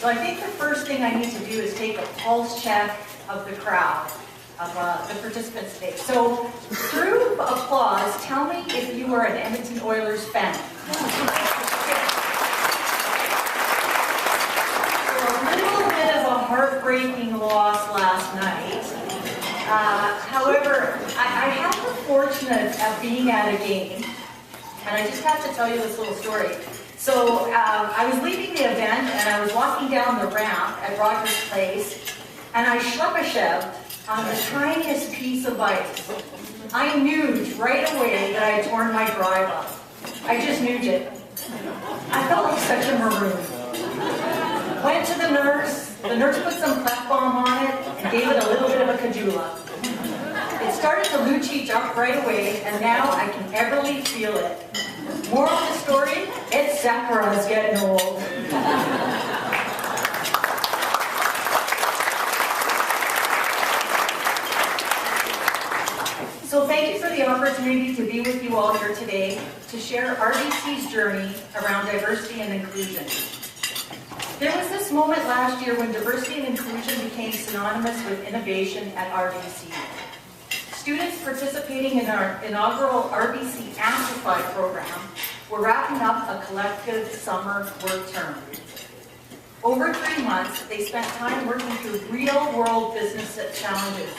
So I think the first thing I need to do is take a pulse check of the crowd, of the participants today. So through applause, tell me if you are an Edmonton Oilers fan. So a little bit of a heartbreaking loss last night. However, I had the fortune of being at a game, and I just have to tell you this little story. So I was leaving the event, and I was walking down the ramp at Rogers Place, and I schlepp-a-shoved on the tiniest piece of ice. I knew right away that I had torn my drive up. I just knew it. I felt like such a maroon. Went to the nurse put some Clef Balm on it, and gave it a little bit of a cajula. It started to loochie up right away, and now I can everly feel it. Moral of the story, it's Sakura's getting old. So thank you for the opportunity to be with you all here today to share RBC's journey around diversity and inclusion. There was this moment last year when diversity and inclusion became synonymous with innovation at RBC. Students participating in our inaugural RBC Amplify program were wrapping up a collective summer work term. Over 3 months, they spent time working through real-world business challenges,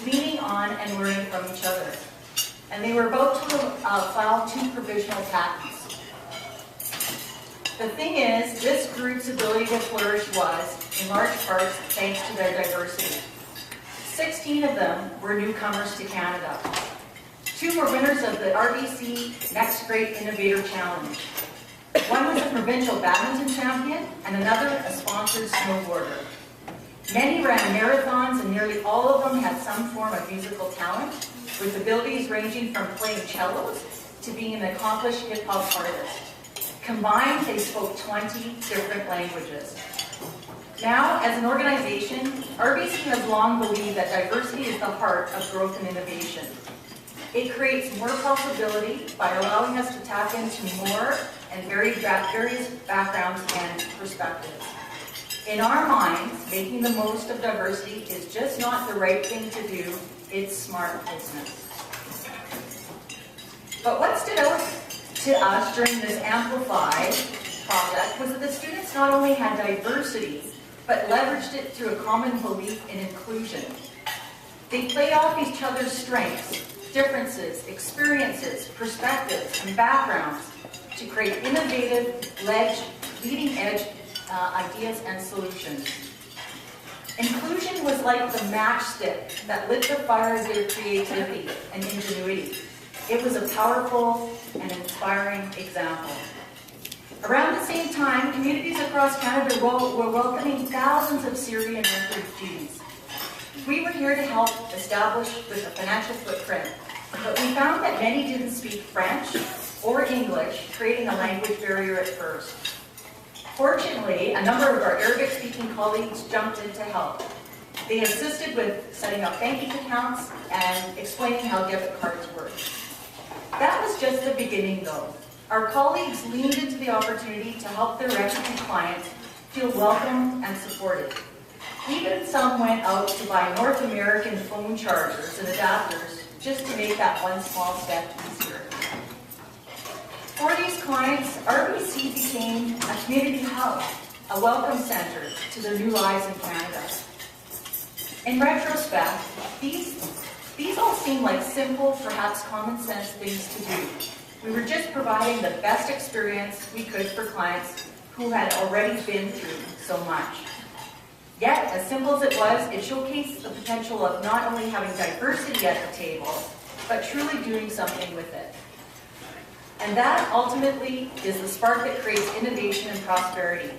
leaning on and learning from each other. And they were about to file 2 provisional patents. The thing is, this group's ability to flourish was, in large part, thanks to their diversity. 16 of them were newcomers to Canada. 2 were winners of the RBC Next Great Innovator Challenge. One was a provincial badminton champion, and another a sponsored snowboarder. Many ran marathons, and nearly all of them had some form of musical talent, with abilities ranging from playing cellos to being an accomplished hip-hop artist. Combined, they spoke 20 different languages. Now, as an organization, RBC has long believed that diversity is the heart of growth and innovation. It creates more possibility by allowing us to tap into more and various backgrounds and perspectives. In our minds, making the most of diversity is just not the right thing to do, it's smart business. But what stood out to us during this Amplify project was that the students not only had diversity, but leveraged it through a common belief in inclusion. They played off each other's strengths, differences, experiences, perspectives, and backgrounds to create innovative, leading-edge ideas and solutions. Inclusion was like the matchstick that lit the fire of their creativity and ingenuity. It was a powerful and inspiring example. Around the same time, communities across Canada were welcoming thousands of Syrian refugees. We were here to help establish with a financial footprint, but we found that many didn't speak French or English, creating a language barrier at first. Fortunately, a number of our Arabic-speaking colleagues jumped in to help. They assisted with setting up banking accounts and explaining how debit cards work. That was just the beginning, though. Our colleagues leaned into the opportunity to help their refugee clients feel welcome and supported. Even some went out to buy North American phone chargers and adapters just to make that one small step easier. For these clients, RBC became a community hub, a welcome center to their new lives in Canada. In retrospect, these all seem like simple, perhaps common sense things to do. We were just providing the best experience we could for clients who had already been through so much. Yet, as simple as it was, it showcased the potential of not only having diversity at the table, but truly doing something with it. And that ultimately is the spark that creates innovation and prosperity.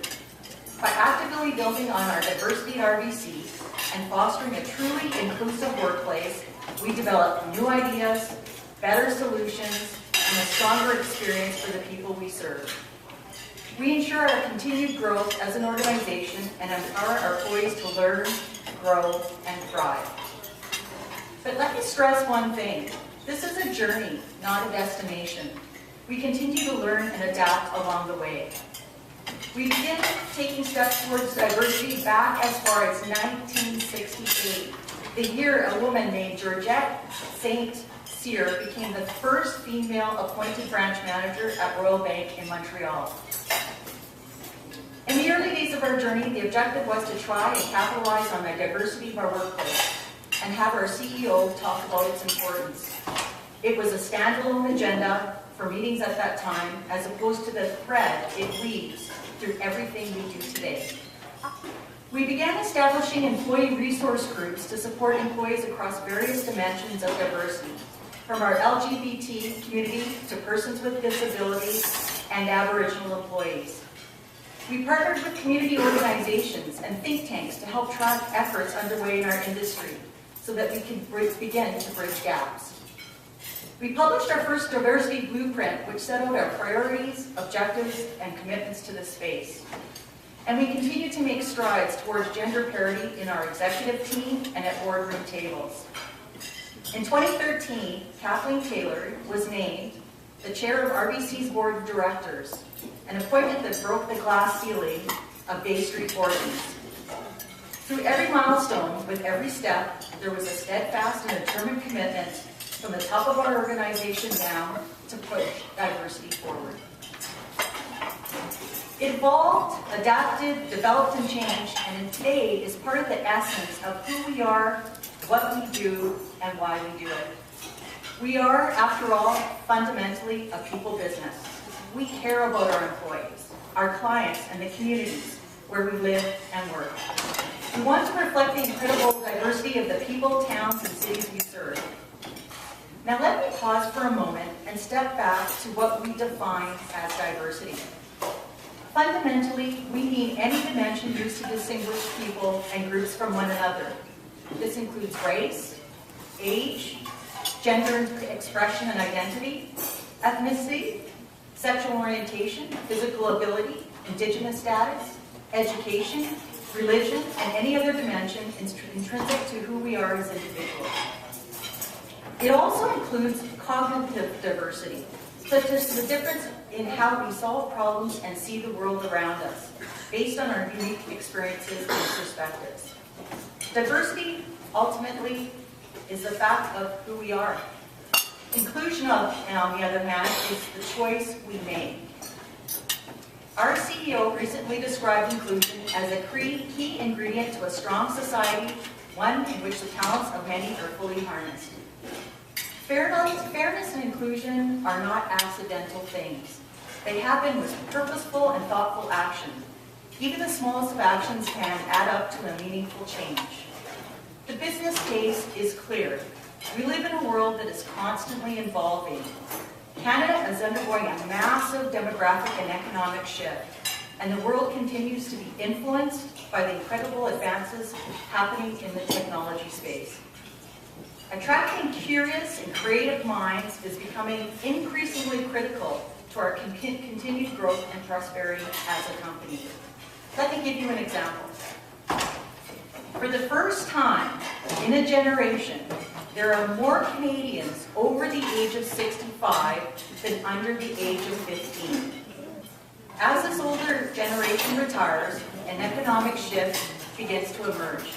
By actively building on our diversity at RBC and fostering a truly inclusive workplace, we develop new ideas, better solutions, and a stronger experience for the people we serve. We ensure our continued growth as an organization and empower our employees to learn, grow, and thrive. But let me stress one thing. This is a journey, not a destination. We continue to learn and adapt along the way. We begin taking steps towards diversity back as far as 1968, the year a woman named Georgette St. Cyr became the first female appointed branch manager at Royal Bank in Montreal. In the early days of our journey, the objective was to try and capitalize on the diversity of our workplace and have our CEO talk about its importance. It was a standalone agenda for meetings at that time, as opposed to the thread it weaves through everything we do today. We began establishing employee resource groups to support employees across various dimensions of diversity, from our LGBT community to persons with disabilities and Aboriginal employees. We partnered with community organizations and think tanks to help track efforts underway in our industry so that we can begin to bridge gaps. We published our first diversity blueprint, which set out our priorities, objectives, and commitments to this space. And we continue to make strides towards gender parity in our executive team and at boardroom tables. In 2013, Kathleen Taylor was named the chair of RBC's board of directors, an appointment that broke the glass ceiling of Bay Street boardrooms. Through every milestone, with every step, there was a steadfast and determined commitment from the top of our organization down to push diversity forward. It evolved, adapted, developed, and changed, and today is part of the essence of who we are, what we do, and why we do it. We are, after all, fundamentally a people business. We care about our employees, our clients, and the communities where we live and work. We want to reflect the incredible diversity of the people, towns, and cities we serve. Now let me pause for a moment and step back to what we define as diversity. Fundamentally, we mean any dimension used to distinguish people and groups from one another. This includes race, age, gender expression and identity, ethnicity, sexual orientation, physical ability, Indigenous status, education, religion, and any other dimension intrinsic to who we are as individuals. It also includes cognitive diversity, such as the difference in how we solve problems and see the world around us, based on our unique experiences and perspectives. Diversity, ultimately, is the fact of who we are. Inclusion, on the other hand, is the choice we make. Our CEO recently described inclusion as a key ingredient to a strong society, one in which the talents of many are fully harnessed. Fairness and inclusion are not accidental things. They happen with purposeful and thoughtful action. Even the smallest of actions can add up to a meaningful change. The business case is clear. We live in a world that is constantly evolving. Canada is undergoing a massive demographic and economic shift, and the world continues to be influenced by the incredible advances happening in the technology space. Attracting curious and creative minds is becoming increasingly critical to our continued growth and prosperity as a company. Let me give you an example. For the first time in a generation, there are more Canadians over the age of 65 than under the age of 15. As this older generation retires, an economic shift begins to emerge.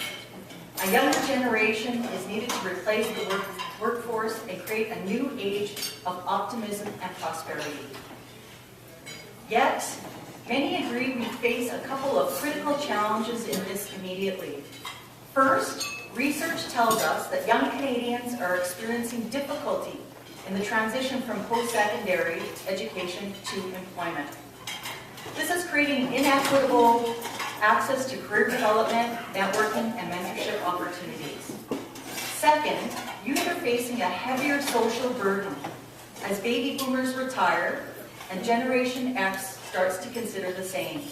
A younger generation is needed to replace the workforce and create a new age of optimism and prosperity. Yet, many agree we face a couple of critical challenges in this immediately. First, research tells us that young Canadians are experiencing difficulty in the transition from post-secondary education to employment. This is creating inequitable access to career development, networking, and mentorship opportunities. Second, youth are facing a heavier social burden as baby boomers retire and Generation X starts to consider the same.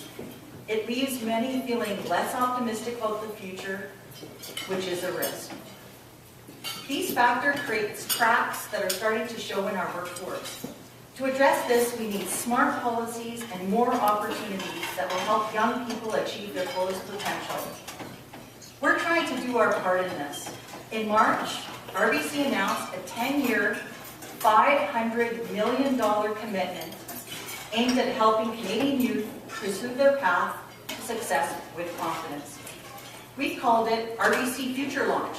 It leaves many feeling less optimistic about the future, which is a risk. These factors create cracks that are starting to show in our workforce. To address this, we need smart policies and more opportunities that will help young people achieve their fullest potential. We're trying to do our part in this. In March, RBC announced a 10-year, $500 million commitment aimed at helping Canadian youth pursue their path to success with confidence. We've called it RBC Future Launch,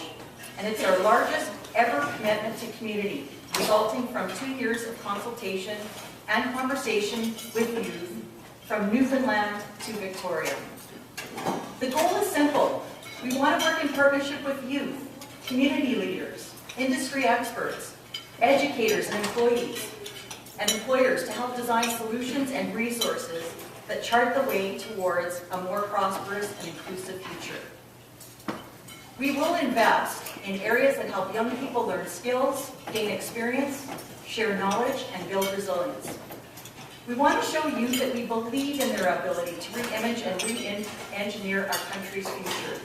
and it's our largest ever commitment to community, resulting from 2 years of consultation and conversation with youth from Newfoundland to Victoria. The goal is simple. We want to work in partnership with youth, community leaders, industry experts, educators and employers to help design solutions and resources that chart the way towards a more prosperous and inclusive future. We will invest in areas that help young people learn skills, gain experience, share knowledge, and build resilience. We want to show youth that we believe in their ability to re-image and re-engineer our country's future.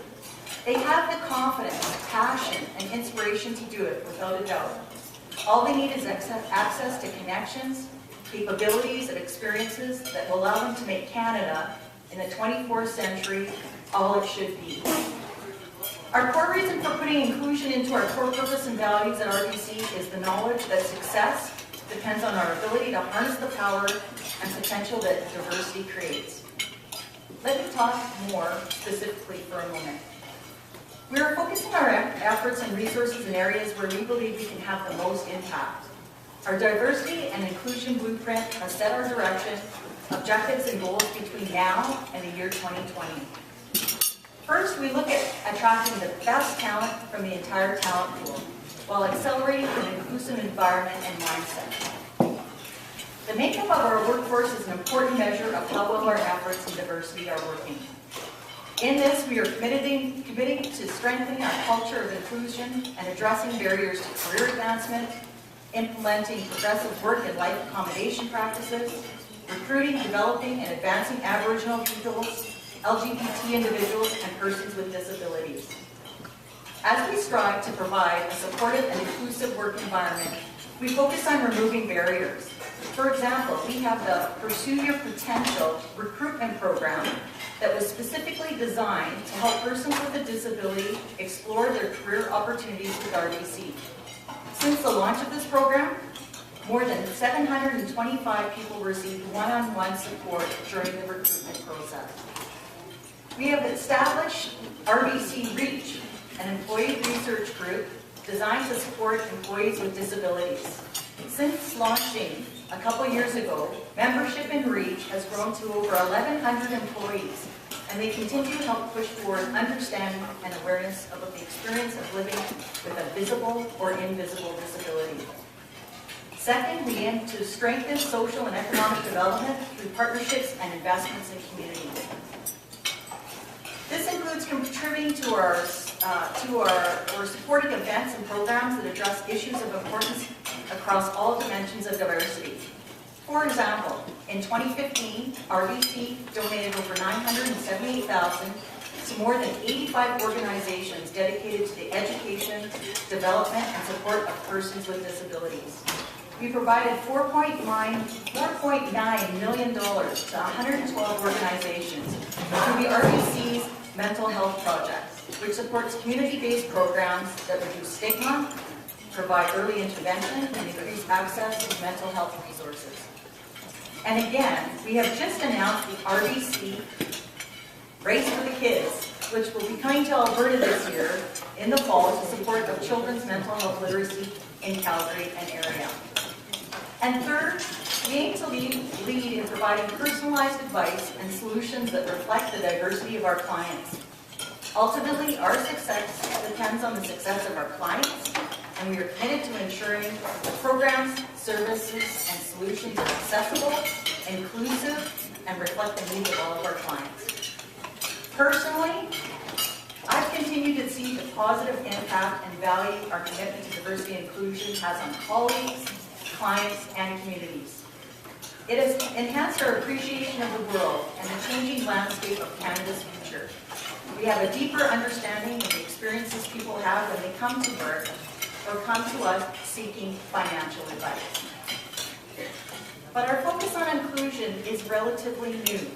They have the confidence, passion, and inspiration to do it without a doubt. All they need is access to connections, capabilities, and experiences that will allow them to make Canada in the 24th century all it should be. Our core reason for putting inclusion into our core purpose and values at RBC is the knowledge that success depends on our ability to harness the power and potential that diversity creates. Let me talk more specifically for a moment. We are focusing our efforts and resources in areas where we believe we can have the most impact. Our diversity and inclusion blueprint has set our direction, objectives, and goals between now and the year 2020. First, we look at attracting the best talent from the entire talent pool, while accelerating an inclusive environment and mindset. The makeup of our workforce is an important measure of how well our efforts in diversity are working. In this, we are committing to strengthening our culture of inclusion and addressing barriers to career advancement, implementing progressive work and life accommodation practices, recruiting, developing, and advancing Aboriginal peoples, LGBT individuals, and persons with disabilities. As we strive to provide a supportive and inclusive work environment, we focus on removing barriers. For example, we have the Pursue Your Potential recruitment program that was specifically designed to help persons with a disability explore their career opportunities with RBC. Since the launch of this program, more than 725 people received one-on-one support during the recruitment process. We have established RBC Reach, an employee research group designed to support employees with disabilities. Since launching a couple years ago, membership in REACH has grown to over 1,100 employees, and they continue to help push forward understanding and awareness about the experience of living with a visible or invisible disability. Second, we aim to strengthen social and economic development through partnerships and investments in communities. This includes contributing to or supporting events and programs that address issues of importance across all dimensions of diversity. For example, in 2015, RBC donated over $978,000 to more than 85 organizations dedicated to the education, development, and support of persons with disabilities. We provided $4.9 million to 112 organizations through the RBC's Mental Health Project, which supports community-based programs that reduce stigma, provide early intervention, and increase access to mental health resources. And again, we have just announced the RBC Race for the Kids, which will be coming to Alberta this year in the fall to support of children's mental health literacy in Calgary and area. And third, we aim to lead in providing personalized advice and solutions that reflect the diversity of our clients. Ultimately, our success depends on the success of our clients, and we are committed to ensuring the programs, services, and solutions are accessible, inclusive, and reflect the needs of all of our clients. Personally, I've continued to see the positive impact and value our commitment to diversity and inclusion has on colleagues, clients, and communities. It has enhanced our appreciation of the world and the changing landscape of Canada's future. We have a deeper understanding of the experiences people have when they come to work or come to us seeking financial advice. But our focus on inclusion is relatively new.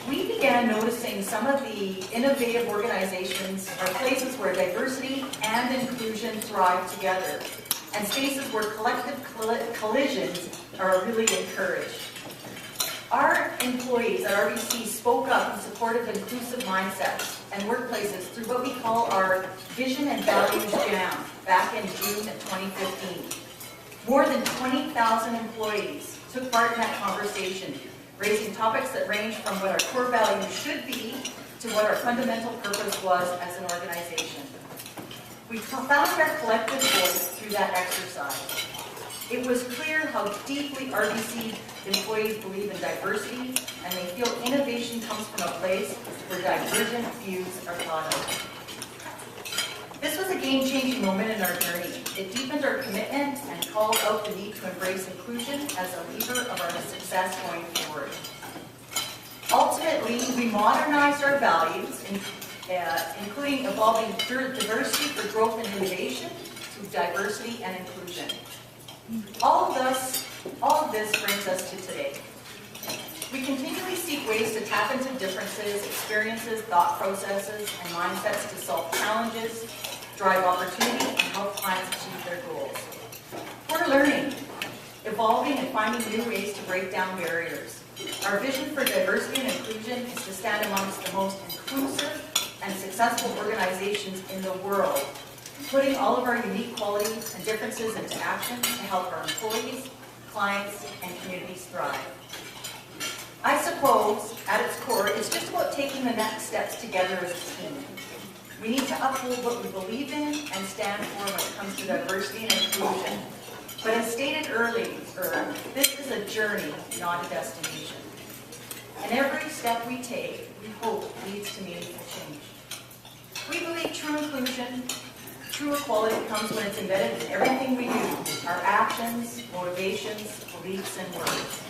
We began noticing some of the innovative organizations are places where diversity and inclusion thrive together, and spaces where collective collisions are really encouraged. Our employees at RBC spoke up in support of inclusive mindsets and workplaces through what we call our Vision and Values Jam back in June of 2015. More than 20,000 employees took part in that conversation, raising topics that range from what our core values should be to what our fundamental purpose was as an organization. We found our collective voice through that exercise. It was clear how deeply RBC employees believe in diversity, and they feel innovation comes from a place where divergent views are thought of. This was a game-changing moment in our journey. It deepened our commitment and called out the need to embrace inclusion as a lever of our success going forward. Ultimately, we modernized our values, including evolving diversity for growth and innovation to diversity and inclusion. All of this brings us to today. We continually seek ways to tap into differences, experiences, thought processes, and mindsets to solve challenges, drive opportunity, and help clients achieve their goals. We're learning, evolving, and finding new ways to break down barriers. Our vision for diversity and inclusion is to stand amongst the most inclusive and successful organizations in the world, putting all of our unique qualities and differences into action to help our employees, clients, and communities thrive. I suppose, at its core, it's just about taking the next steps together as a team. We need to uphold what we believe in and stand for when it comes to diversity and inclusion. But as stated earlier, this is a journey, not a destination. And every step we take, we hope, leads to meaningful change. We believe true inclusion, true equality comes when it's embedded in everything we do, our actions, motivations, beliefs, and words.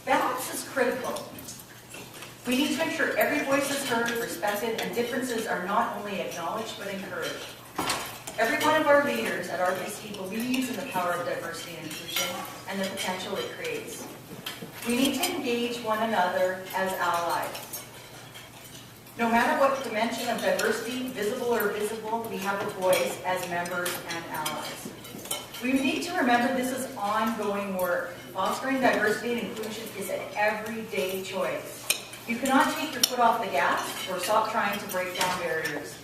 Balance is critical. We need to ensure every voice is heard, respected, and differences are not only acknowledged but encouraged. Every one of our leaders at RBC believes in the power of diversity and inclusion and the potential it creates. We need to engage one another as allies. No matter what dimension of diversity, visible or invisible, we have a voice as members and allies. We need to remember this is ongoing work. Fostering diversity and inclusion is an everyday choice. You cannot take your foot off the gas or stop trying to break down barriers.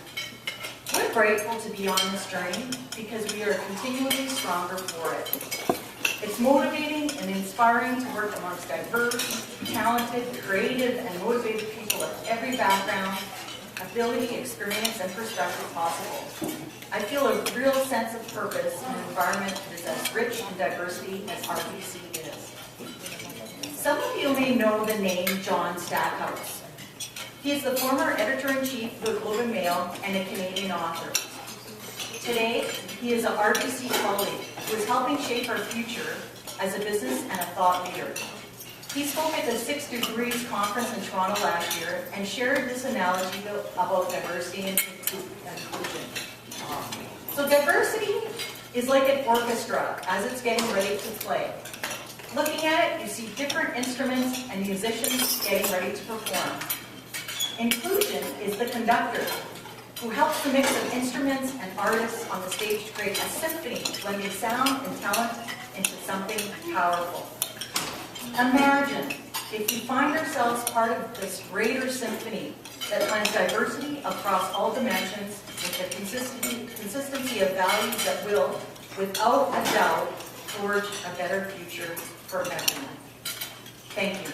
We're grateful to be on this journey because we are continually stronger for it. It's motivating and inspiring to work amongst diverse, talented, creative, and motivated people of every background, ability, experience, and perspective possible. I feel a real sense of purpose in an environment that is as rich in diversity as RBC is. Some of you may know the name John Stackhouse. He is the former editor-in-chief of the Globe and Mail and a Canadian author. Today, he is an RBC colleague who is helping shape our future as a business and a thought leader. He spoke at the 6 Degrees conference in Toronto last year and shared this analogy about diversity and inclusion. So diversity is like an orchestra as it's getting ready to play. Looking at it, you see different instruments and musicians getting ready to perform. Inclusion is the conductor who helps the mix of instruments and artists on the stage to create a symphony, blending sound and talent into something powerful. Imagine if we find ourselves part of this greater symphony that blends diversity across all dimensions with the consistency of values that will, without a doubt, forge a better future for everyone. Thank you.